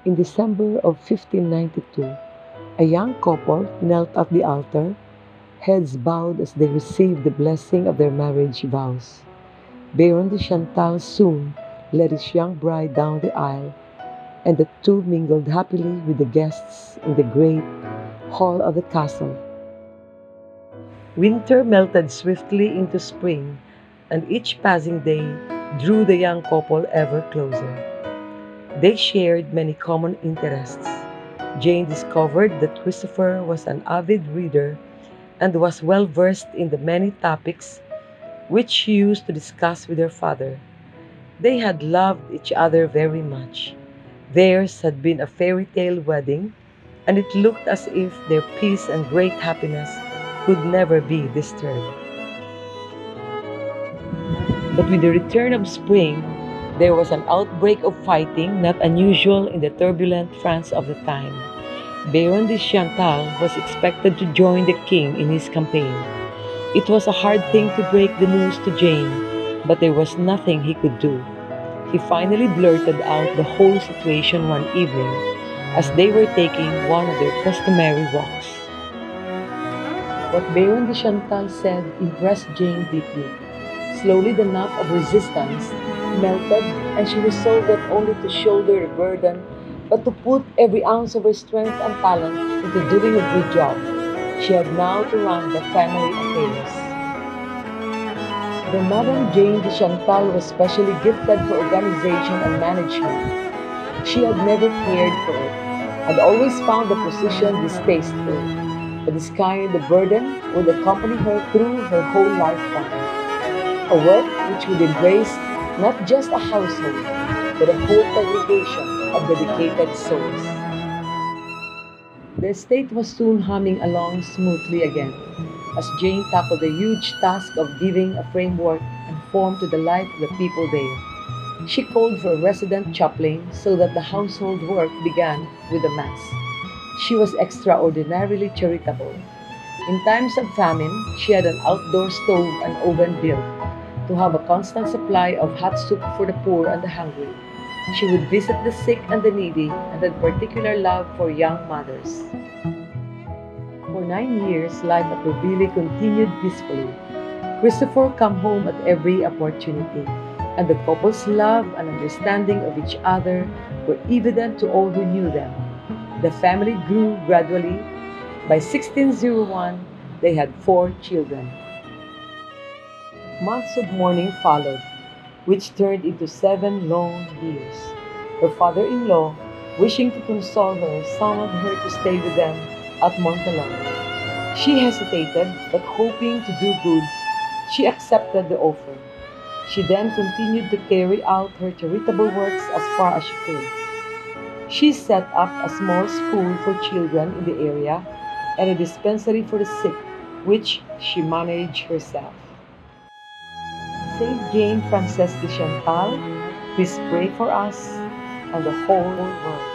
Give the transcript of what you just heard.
In December of 1592, a young couple knelt at the altar, heads bowed as they received the blessing of their marriage vows. Baron de Chantal soon led his young bride down the aisle, and the two mingled happily with the guests in the great hall of the castle. Winter melted swiftly into spring, and each passing day drew the young couple ever closer. They shared many common interests. Jane discovered that Christopher was an avid reader and was well versed in the many topics which she used to discuss with her father. They had loved each other very much. Theirs had been a fairy tale wedding, and it looked as if their peace and great happiness could never be disturbed. But with the return of spring, there was an outbreak of fighting not unusual in the turbulent France of the time. Baron de Chantal was expected to join the king in his campaign. It was a hard thing to break the news to Jane, but there was nothing he could do. He finally blurted out the whole situation one evening as they were taking one of their customary walks. What Baron de Chantal said impressed Jane deeply. Slowly the knot of resistance melted, and she resolved not only to shoulder the burden, but to put every ounce of her strength and talent into doing a good job. She had now to run the family affairs. The Madame Jane de Chantal was specially gifted for organization and management. She had never cared for it, and always found the position distasteful. But this kind of burden would accompany her through her whole lifetime. A work which would embrace not just a household, but a whole congregation of dedicated souls. The estate was soon humming along smoothly again, as Jane tackled the huge task of giving a framework and form to the life of the people there. She called for a resident chaplain so that the household work began with the Mass. She was extraordinarily charitable. In times of famine, she had an outdoor stove and oven built to have a constant supply of hot soup for the poor and the hungry. She would visit the sick and the needy and had particular love for young mothers. For 9 years, life at Robili continued peacefully. Christopher came home at every opportunity, and the couple's love and understanding of each other were evident to all who knew them. The family grew gradually. By 1601, they had 4 children. Months of mourning followed, which turned into 7 long years. Her father-in-law, wishing to console her, summoned her to stay with them at Montalon. She hesitated, but hoping to do good, she accepted the offer. She then continued to carry out her charitable works as far as she could. She set up a small school for children in the area and a dispensary for the sick, which she managed herself. Saint Jane Frances de Chantal, please pray for us and the whole world.